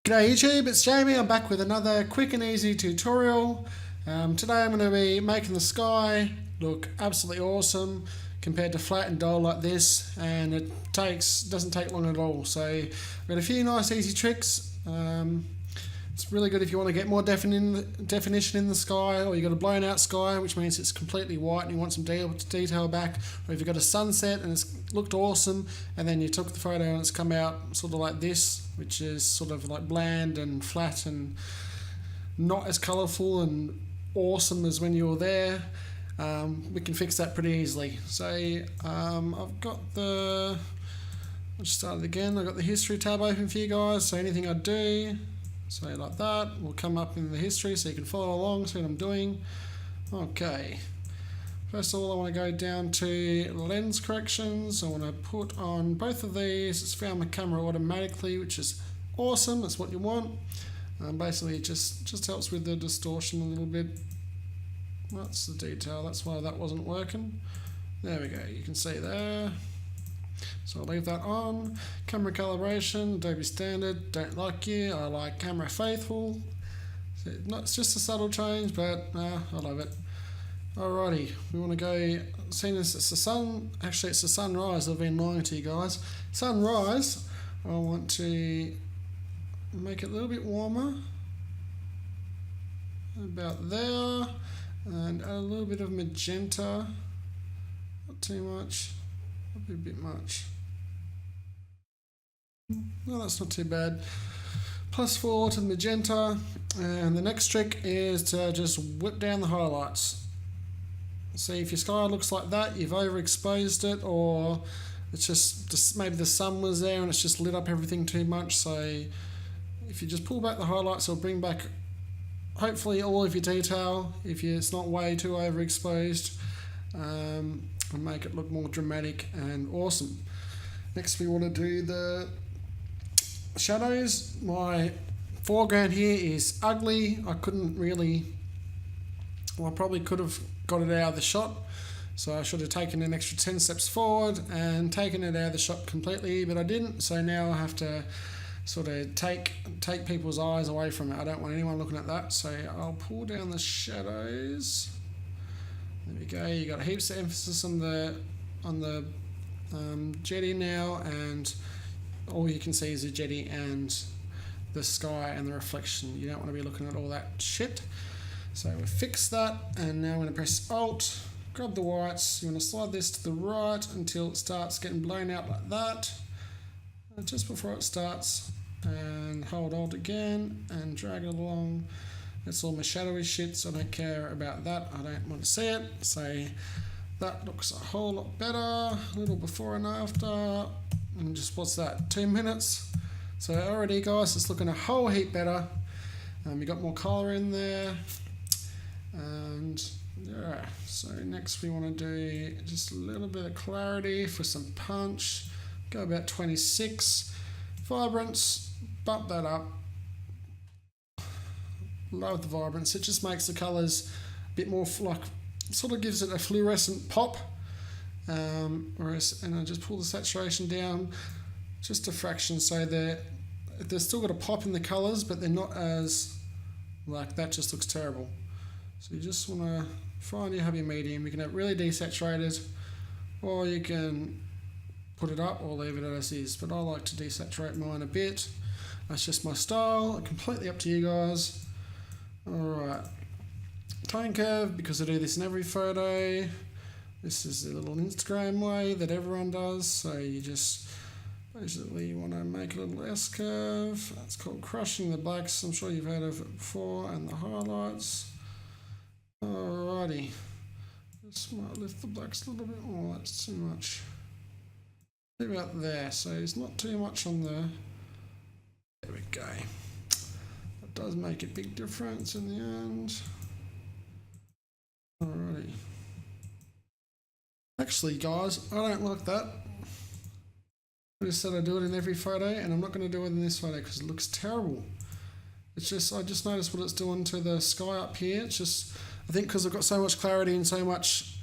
G'day YouTube, it's Jamie. I'm back with another quick and easy tutorial. Today I'm going to be making the sky look absolutely awesome compared to flat and dull like this, and it doesn't take long at all. So I've got a few nice easy tricks. It's really good if you want to get more definition in the sky, or you've got a blown out sky, which means it's completely white and you want some detail back, or if you've got a sunset and it's looked awesome and then you took the photo and it's come out sort of like this, which is sort of like bland and flat and not as colourful and awesome as when you were there. We can fix that pretty easily. So I've got I'll just start it again. I've got the history tab open for you guys, so anything I do, so like that, will come up in the history so you can follow along, see what I'm doing. Okay, first of all I want to go down to lens corrections. I want to put on both of these. It's found my camera automatically, which is awesome. That's what you want. Basically it just helps with the distortion a little bit. That's the detail, that's why that wasn't working. There we go, you can see there. So I'll leave that on. Camera calibration, Adobe Standard, don't like you. I like Camera Faithful. It's just a subtle change, but I love it. Alrighty, we want to go, seeing as it's the sun, actually it's the sunrise, I've been lying to you guys. Sunrise, I want to make it a little bit warmer. About there. And add a little bit of magenta. Not too much. Might be a bit much. No, that's not too bad. +4 to the magenta, and the next trick is to just whip down the highlights. See, if your sky looks like that, you've overexposed it, or it's just maybe the sun was there and it's just lit up everything too much. So if you just pull back the highlights, it'll bring back hopefully all of your detail if it's not way too overexposed, and make it look more dramatic and awesome. Next we want to do the shadows. My foreground here is ugly. I probably could have got it out of the shot, so I should have taken an extra 10 steps forward and taken it out of the shot completely, but I didn't. So now I have to sort of take people's eyes away from it. I don't want anyone looking at that, so I'll pull down the shadows. There we go. You got heaps of emphasis on the jetty now, and all you can see is the jetty and the sky and the reflection. You don't want to be looking at all that shit. So we'll fix that, and now I'm going to press Alt, grab the whites. You want to slide this to the right until it starts getting blown out like that. Just before it starts, and hold Alt again and drag it along. That's all my shadowy shit, so I don't care about that. I don't want to see it. So that looks a whole lot better. A little before and after, and just what's that, 2 minutes. So already guys, it's looking a whole heap better. You got more colour in there, and yeah. So next we want to do just a little bit of clarity for some punch. Go about 26. Vibrance, bump that up. Love the vibrance. It just makes the colours a bit more sort of gives it a fluorescent pop. And I just pull the saturation down just a fraction, so they've still got a pop in the colours, but they're not as like that. Just looks terrible. So you just want to find your happy medium. You can have really desaturated, or you can put it up or leave it as is, but I like to desaturate mine a bit. That's just my style, completely up to you guys. Alright, tone curve, because I do this in every photo. This is the little Instagram way that everyone does, so you just basically want to make a little S curve. That's called crushing the blacks. I'm sure you've heard of it before, and the highlights. Alrighty, just might lift the blacks a little bit more. That's too much. About there, so it's not too much on the. There we go. That does make a big difference in the end. Alrighty. Actually, guys, I don't like that. I just said I do it in every photo, and I'm not going to do it in this photo because it looks terrible. It's just, I just noticed what it's doing to the sky up here. It's just, I think because I've got so much clarity and so much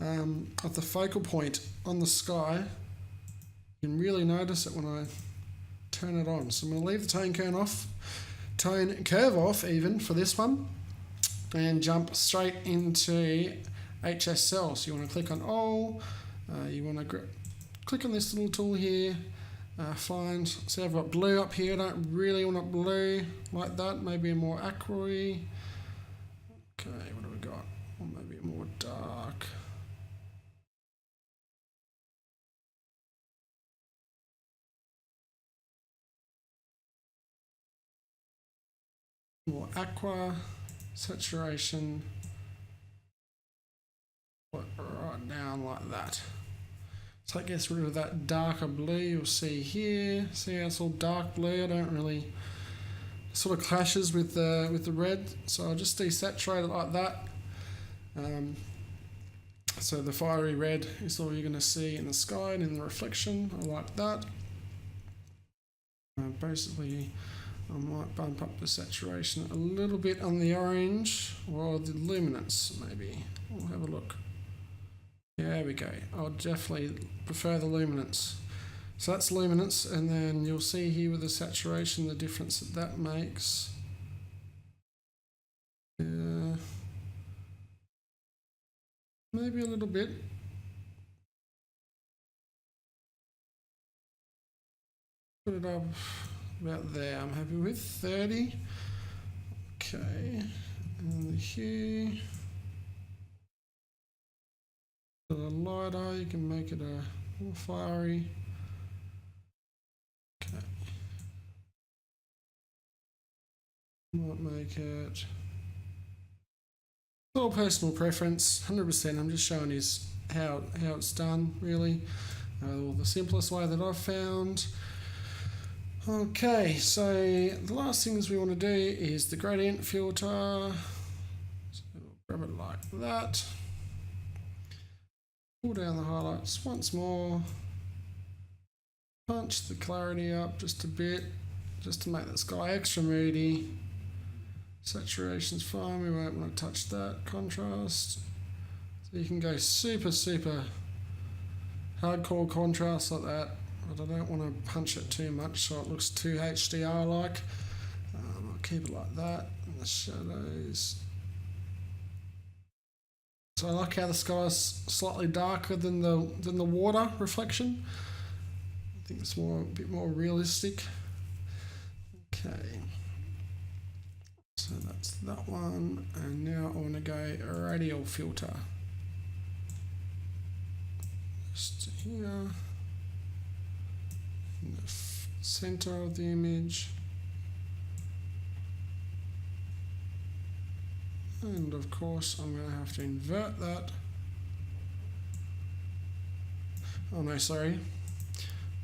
of the focal point on the sky, you can really notice it when I turn it on. So I'm going to leave the tone curve off even for this one, and jump straight into HSL. So you want to click on all, you want to click on this little tool here, find, so I've got blue up here. I don't really want it blue like that, maybe a more aqua-y. Okay, what do we got? Or maybe a more dark. More aqua, saturation, right down like that. So it gets rid of that darker blue you'll see here. See how it's all dark blue? I don't really, sort of clashes with the red, so I'll just desaturate it like that. So the fiery red is all you're going to see in the sky and in the reflection. I like that. Basically, I might bump up the saturation a little bit on the orange, or the luminance maybe. We'll have a look. Yeah, there we go. I'll definitely prefer the luminance. So that's luminance, and then you'll see here with the saturation the difference that makes. Yeah, maybe a little bit. Put it up about there. I'm happy with 30. Okay, and the hue. A little lighter, you can make it a more fiery. Okay. Might make it. It's all personal preference, 100%. I'm just showing you how it's done, really. Or the simplest way that I've found. Okay, so the last things we want to do is the gradient filter. So we'll grab it like that. Pull down the highlights once more. Punch the clarity up just a bit, just to make the sky extra moody. Saturation's fine, we won't want to touch that. Contrast. So you can go super hardcore contrast like that, but I don't want to punch it too much so it looks too HDR like. I'll keep it like that. And the shadows. So I like how the sky's slightly darker than the water reflection. I think it's a bit more realistic. Okay. So that's that one, and now I want to go a radial filter. Just here, in the center of the image. And of course I'm going to have to invert that. Oh no, sorry.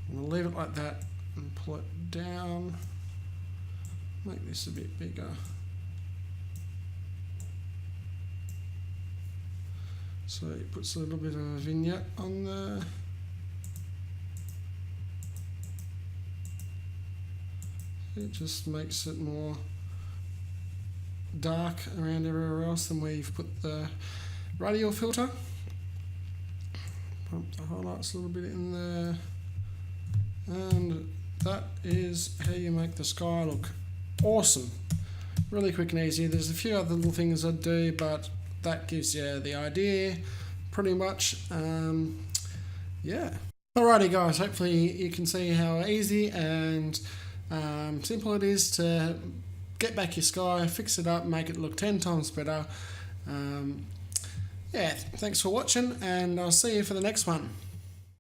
I'm going to leave it like that and pull it down. Make this a bit bigger. So it puts a little bit of a vignette on there. It just makes it more dark around everywhere else than where you've put the radial filter. Pump the highlights a little bit in there. And that is how you make the sky look awesome. Really quick and easy. There's a few other little things I do, but that gives you the idea pretty much. Yeah. Alrighty guys, hopefully you can see how easy and simple it is to get back your sky, fix it up, make it look 10 times better. Yeah, thanks for watching, and I'll see you for the next one.